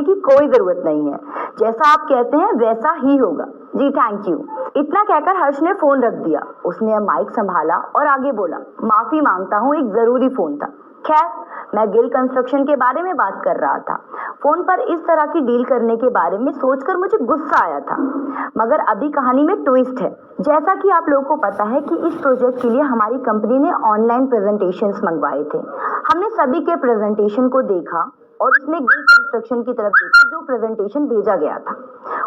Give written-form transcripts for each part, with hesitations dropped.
पूछने की कोई जरूरत नहीं है, जैसा आप कहते हैं वैसा ही होगा। जी थैंक यू। इतना कहकर हर्ष ने फोन रख दिया। उसने माइक संभाला और आगे बोला, माफी मांगता हूँ, एक जरूरी फोन था। खैर, मैं गिल कंस्ट्रक्शन के बारे में बात कर रहा था। फोन पर इस तरह की डील करने के बारे में सोचकर मुझे गुस्सा आया था, मगर अभी कहानी में ट्विस्ट है। जैसा कि आप लोगों को पता है कि इस प्रोजेक्ट के लिए हमारी कंपनी ने ऑनलाइन प्रेजेंटेशंस मंगवाए थे। हमने सभी के प्रेजेंटेशन को देखा और उसमें गिल कंस्ट्रक्शन की तरफ देखा जो प्रेजेंटेशन भेजा गया था।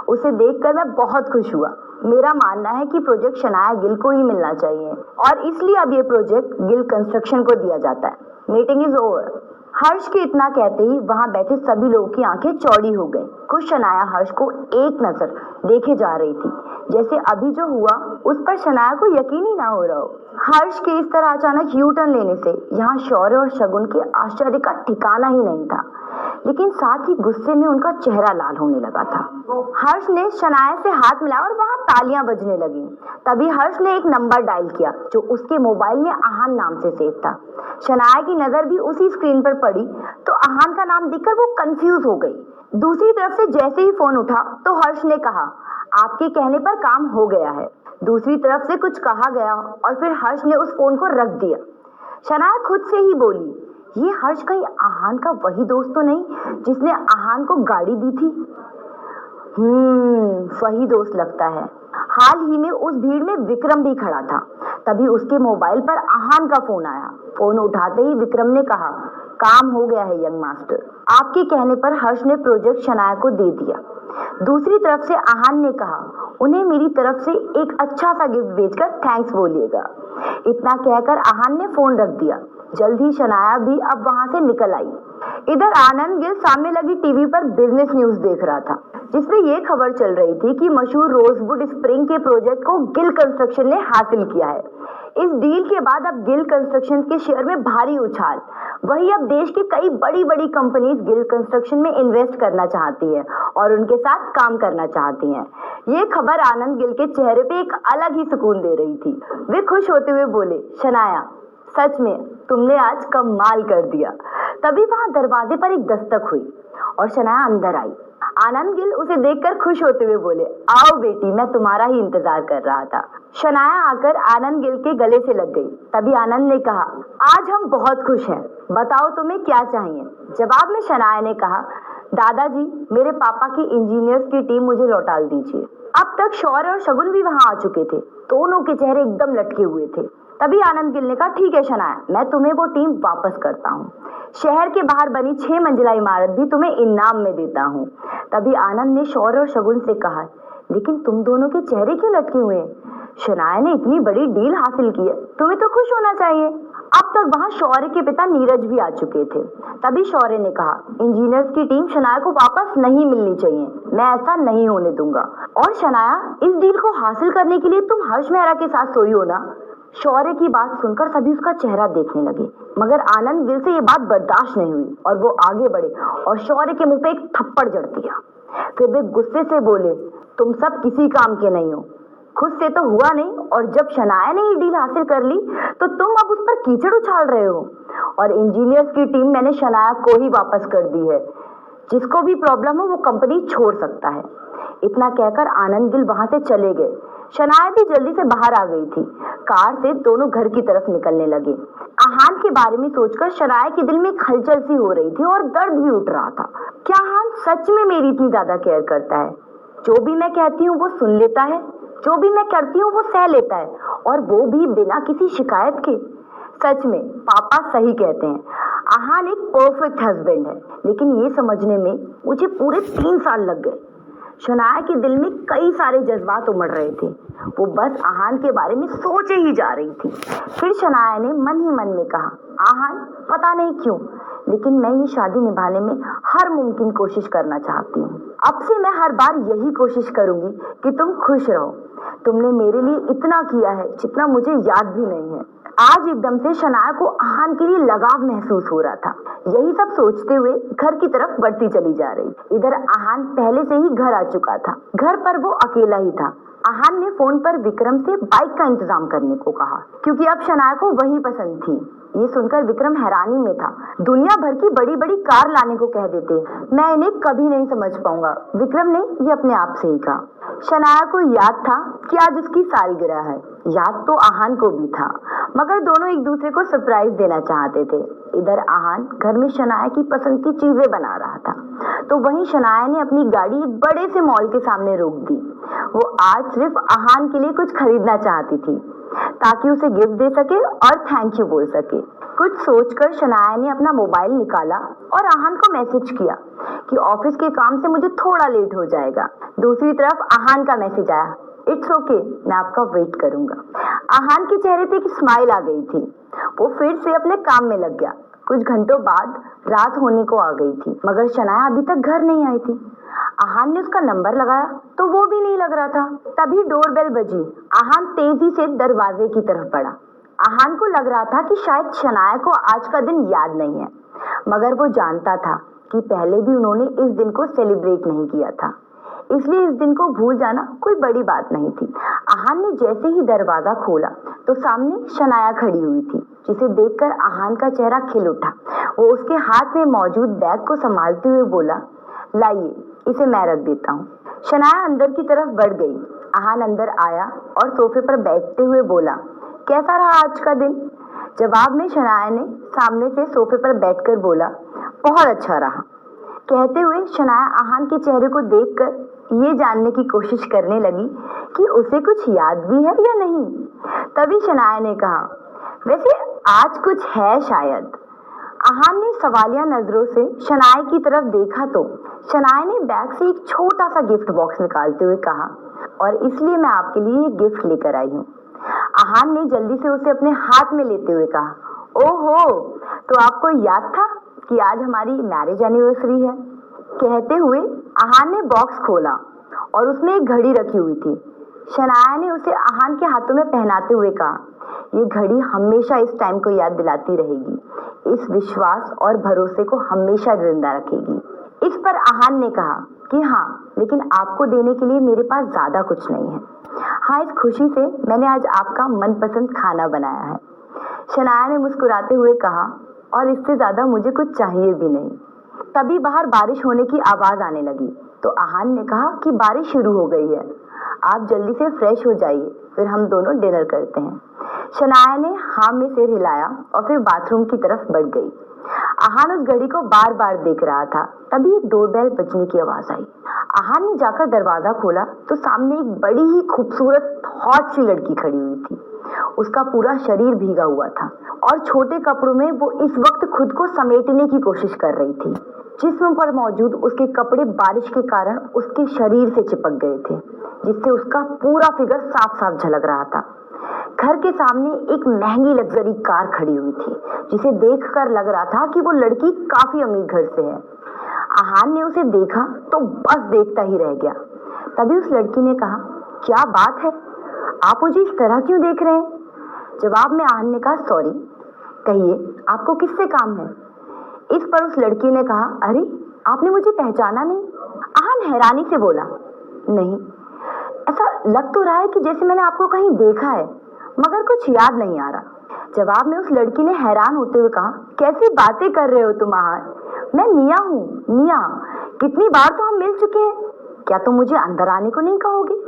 उसे देखकर मैं बहुत खुश हुआ। मेरा मानना है कि प्रोजेक्ट शनाया गिल को ही मिलना चाहिए और इसलिए अब ये प्रोजेक्ट गिल कंस्ट्रक्शन को दिया जाता है। Meeting is over. हर्ष के इतना कहते ही वहां बैठे सभी लोगों की आंखें चौड़ी हो गई। खुश शनाया हर्ष को एक नजर देखे जा रही थी, जैसे अभी जो हुआ उस पर शनाया को यकीन ही ना हो रहा हो। हर्ष के इस तरह अचानक यू टर्न लेने से यहाँ शौर्य और शगुन के आश्चर्य का ठिकाना ही नहीं था, लेकिन साथ ही गुस्से में उनका चेहरा लाल होने लगा था। हर्ष ने शनाया से हाथ मिलाया और वहां तालियां बजने लगी। तभी हर्ष ने एक नंबर डायल किया जो उसके मोबाइल में आहान नाम से सेव था। शनाया की नजर भी उसी स्क्रीन पर पड़ी तो आहान का नाम देखकर वो कंफ्यूज हो गई। दूसरी तरफ से जैसे ही फोन उठा तो हर्ष ने कहा, आपके कहने पर काम हो गया है। दूसरी तरफ से कुछ कहा गया और फिर हर्ष ने उस फोन को रख दिया। शनाया खुद से ही बोली, ये हर्ष कहीं आहान का वही दोस्त तो नहीं जिसने आहान को गाड़ी दी थी? वही दोस्त लगता है। हाल ही में उस भीड़ में विक्रम भी खड़ा था। तभी उसके मोबाइल पर आहान का फोन आया। फोन उठाते ही विक्रम ने कहा, काम हो गया है यंग मास्टर। आपके कहने पर हर्ष ने प्रोजेक्ट शनाया को दे दिया। दूसरी तरफ से आहान ने कहा, उन्हें मेरी तरफ से एक अच्छा सा गिफ्ट भेजकर थैंक्स बोलिएगा। इतना कहकर आहान ने फोन रख दिया। जल्द ही शनाया भी अब वहां से निकल आई। इधर आनंद गिल सामने लगी टीवी पर बिजनेस न्यूज देख रहा था, जिसमें ये खबर चल रही थी कि मशहूर रोजवुड स्प्रिंग के प्रोजेक्ट को गिल कंस्ट्रक्शन ने हासिल किया है। इस डील के बाद अब गिल कंस्ट्रक्शन के शेयर में भारी उछाल। वही अब देश की कई बड़ी बड़ी कंपनीज गिल कंस्ट्रक्शन में इन्वेस्ट करना चाहती है और उनके साथ काम करना चाहती हैं। ये खबर आनंद गिल के चेहरे पे एक अलग ही सुकून दे रही थी। वे खुश होते हुए बोले, शनाया सच में तुमने आज कमाल कर दिया। तभी वहां दरवाजे पर एक दस्तक हुई और शनाया अंदर आई। आनंद गिल उसे देखकर खुश होते हुए बोले, आओ बेटी, मैं तुम्हारा ही इंतजार कर रहा था। शनाया आकर आनंद गिल के गले से लग गई। तभी आनंद ने कहा, आज हम बहुत खुश हैं, बताओ तुम्हें क्या चाहिए। जवाब में शनाया ने कहा, दादाजी, मेरे पापा की इंजीनियर्स की टीम मुझे लौटा दीजिए। अब तक शौर्य और शगुन भी वहां आ चुके थे। दोनों के चेहरे एकदम लटके हुए थे। तभी आनंद गिल ने कहा, ठीक है शनाया, मैं तुम्हें वो टीम वापस करता हूँ। शहर के बाहर बनी 6 मंजिला इमारत भी तुम्हें इनाम में देता हूँ। तभी आनंद ने शौर्य और शगुन से कहा, लेकिन तुम दोनों के चेहरे क्यों लटके हुए हैं? शनाया ने इतनी बड़ी डील हासिल की है, तुम्हें तो खुश होना चाहिए। अब तक वहां शौर्य के पिता नीरज भी आ चुके थे। तभी शौर्य ने कहा, इंजीनियर्स की टीम शनाया को वापस नहीं मिलनी चाहिए, मैं ऐसा नहीं होने दूंगा। और शनाया, इस डील को हासिल करने के लिए तुम हर्ष मेहरा के साथ सोई हो ना? शौर्य की बात सुनकर सभी उसका चेहरा देखने लगे, मगर आनंद गिल से ये बात बर्दाश्त नहीं हुई और वो आगे बढ़े और शौर्य के मुंह पे एक थप्पड़ जड़ दिया। फिर वे गुस्से से बोले, तुम सब किसी काम के नहीं हो, खुद से तो हुआ नहीं और जब शनाया ने ये डील हासिल कर ली तो तुम अब उस पर कीचड़ उछाल रहे हो। और इंजीनियर्स की टीम मैंने शनाया को ही वापस कर दी है। जिसको भी प्रॉब्लम हो वो कंपनी छोड़ सकता है। इतना कहकर आनंद गिल वहां से चले गए। शनाया भी जल्दी से बाहर आ गई थी। कार से दोनों घर की तरफ निकलने लगे। आहान के बारे में सोचकर शनाया के दिल में एक हलचल सी हो रही थी और दर्द भी उठ रहा था। क्या आहान सच में मेरी इतनी ज्यादा केयर करता है? जो भी मैं कहती हूँ वो सुन लेता है, जो भी मैं करती हूँ वो सह लेता है, और वो भी बिना किसी शिकायत के। सच में पापा सही कहते हैं, आहान एक परफेक्ट हस्बैंड है। लेकिन ये समझने में मुझे पूरे 3 साल लग गए। शनाया के दिल में कई सारे जज्बात उमड़ रहे थे। वो बस आहान के बारे में सोचे ही जा रही थी। फिर शनाया ने मन ही मन में कहा, आहान, पता नहीं क्यों, लेकिन मैं ये शादी निभाने में हर मुमकिन कोशिश करना चाहती हूँ। अब से मैं हर बार यही कोशिश करूंगी कि तुम खुश रहो। तुमने मेरे लिए इतना किया है जितना मुझे याद भी नहीं है। आज एकदम से शनाया को आहान के लिए लगाव महसूस हो रहा था। यही सब सोचते हुए घर की तरफ बढ़ती चली जा रही। इधर आहान पहले से ही घर आ चुका था। घर पर वो अकेला ही था। आहान ने फोन पर विक्रम से बाइक का इंतजाम करने को कहा क्योंकि अब शनाया को वही पसंद थी। ये सुनकर विक्रम हैरानी में था। दुनिया भर की बड़ी बड़ी कार लाने को कह देते, मैं इन्हें कभी नहीं समझ पाऊंगा, विक्रम ने ये अपने आप से ही कहा। शनाया को याद था कि आज उसकी सालगिरह है। याद तो आहान को भी था, मगर दोनों एक दूसरे को सरप्राइज देना चाहते थे। इधर आहान घर में शनाया की पसंद की चीजें बना रहा था, तो वहीं शनाया ने अपनी गाड़ी एक बड़े से मॉल के सामने रोक दी। वो आज सिर्फ आहान के लिए कुछ खरीदना चाहती थी ताकि उसे गिफ्ट दे सके और थैंक यू बोल सके। कुछ सोचकर शनाया ने अपना मोबाइल निकाला और आहान को मैसेज किया कि ऑफिस के काम से मुझे थोड़ा लेट हो जाएगा। दूसरी तरफ आहान का मैसेज आया, इट्स ओके, मैं आपका वेट करूंगा। आहान के चेहरे पे एक स्माइल आ गई थी। वो फिर से अपने काम में लग गया। कुछ घंटों बाद रात होने को आ गई थी, मगर शनाया अभी तक घर नहीं आई थी। आहान ने उसका नंबर लगाया तो वो भी नहीं लग रहा था। तभी डोरबेल बजी। आहान तेजी से दरवाजे की तरफ बढ़ा। आहान को लग रहा था कि शायद शनाया को आज का दिन याद नहीं है, मगर वो जानता था कि पहले भी उन्होंने इस दिन को सेलिब्रेट नहीं किया था, इसलिए इस दिन को भूल जाना कोई बड़ी बात नहीं थी। आहान ने जैसे ही दरवाजा खोला तो सामने शनाया खड़ी हुई थी, जिसे देखकर आहान का चेहरा खिल उठा। वो उसके हाथ में मौजूद बैग को संभालते हुए बोला, लाइए, इसे मैं रख देता हूँ। शनाया अंदर की तरफ बढ़ गई। आहान अंदर आया और सोफे पर बैठते हुए बोला, कैसा रहा आज का दिन? जवाब में शनाया ने सामने से सोफे पर बैठकर बोला, बहुत अच्छा रहा। कहते हुए शनाया आहान के चेहरे को देखकर ये जानने की कोशिश करने लगी कि उसे कुछ याद भी है या नहीं। तभी शनाया ने कहा, वैसे आज कुछ है शायद। आहान ने सवालिया नजरों से शनाया की तरफ देखा तो शनाया ने बैग से एक छोटा सा गिफ्ट बॉक्स निकालते हुए कहा, और इसलिए मैं आपके लिए ये गिफ्ट लेकर आई हूँ। आहान ने जल्दी से उसे अपने हाथ में लेते हुए कहा, ओहो, तो आपको याद था कि आज हमारी मैरिज एनिवर्सरी है। कहते हुए आहान ने बॉक्स खोला और उसमें एक घड़ी रखी हुई थी। शनाया ने उसे आहान के हाथों में पहनाते हुए कहा, ये घड़ी हमेशा इस टाइम को याद दिलाती रहेगी, इस विश्वास और भरोसे को हमेशा जिंदा रखेगी। इस पर आहान ने कहा कि हाँ, लेकिन आपको देने के लिए मेरे पास ज्यादा कुछ नहीं है। हाँ, इस खुशी से मैंने आज आपका मनपसंद खाना बनाया है। शनाया ने मुस्कुराते हुए कहा, और इससे ज्यादा मुझे कुछ चाहिए भी नहीं। तभी बाहर बारिश होने की आवाज आने लगी तो आहान ने कहा कि बारिश शुरू हो गई है, आप जल्दी से फ्रेश हो जाइए, फिर हम दोनों डिनर करते हैं। शनाया ने हाँ में सिर हिलाया और फिर बाथरूम की तरफ बढ़ गई। आहान उस घड़ी को बार बार देख रहा था। तभी एक डोरबेल बजने की आवाज आई। आहान ने जाकर दरवाजा खोला तो सामने एक बड़ी ही खूबसूरत हॉट सी लड़की खड़ी हुई थी। उसका पूरा शरीर भीगा हुआ था और छोटे कपड़ों में वो इस वक्त खुद को समेटने की कोशिश कर रही थी। जिस्म पर मौजूद उसके कपड़े बारिश के कारण उसके शरीर से चिपक गए थे, जिससे उसका पूरा फिगर साफ साफ झलक रहा था। घर के सामने एक महंगी लग्जरी कार खड़ी हुई थी, जिसे देखकर लग रहा था कि वो लड़की काफी अमीर घर से है। आहान ने उसे देखा तो बस देखता ही रह गया। तभी उस लड़की ने कहा, क्या बात है, आप मुझे इस तरह क्यों देख रहे हैं? जवाब में आहान ने कहा, सॉरी, कहिए आपको किससे काम है? इस पर उस लड़की ने कहा, अरे आपने मुझे पहचाना नहीं? आहान हैरानी से बोला, नहीं, ऐसा लग तो रहा है कि जैसे मैंने आपको कहीं देखा है, मगर कुछ याद नहीं आ रहा। जवाब में उस लड़की ने हैरान होते हुए कहा, कैसी बातें कर रहे हो तुम आहान? मैं निया हूँ, निया। कितनी बार तो हम मिल चुके हैं, क्या तुम मुझे अंदर आने को नहीं कहोगे?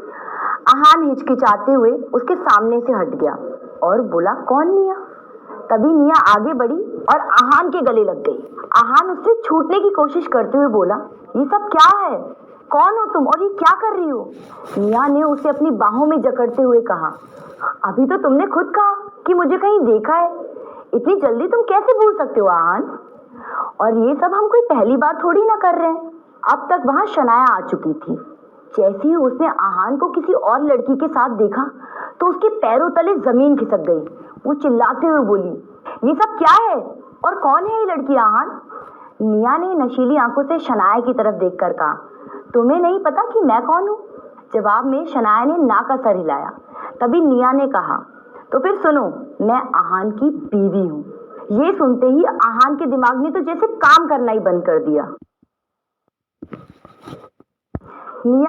आहान हिचकिचाते हुए उसके सामने से हट गया और बोला, कौन निया? तभी निया आगे बढ़ी और आहान के गले लग गई। आहान उससे छूटने की कोशिश करते हुए बोला, ये सब क्या है? कौन हो तुम और ये क्या कर रही हो? निया ने उसे अपनी बाहों में जकड़ते हुए कहा, अभी तो तुमने खुद कहा कि मुझे कहीं देखा है, इतनी जल्दी तुम कैसे भूल सकते हो आहान? और ये सब हम कोई पहली बार थोड़ी ना कर रहे हैं। अब तक वहां शनाया आ चुकी थी। जैसे ही उसने आहान को किसी और लड़की के साथ देखा तो उसके पैरों तले जमीन खिसक गई। वो चिल्लाते हुए बोली, ये सब क्या है और कौन है ये लड़की आहान? निया ने नशीली आंखों से शनाया की तरफ देखकर कहा, तुम्हें नहीं पता कि मैं कौन हूँ? जवाब में शनाया ने ना का सर हिलाया। तभी निया ने कहा, तो फिर सुनो, मैं आहान की बीवी हूँ। ये सुनते ही आहान के दिमाग ने तो जैसे काम करना ही बंद कर दिया। निया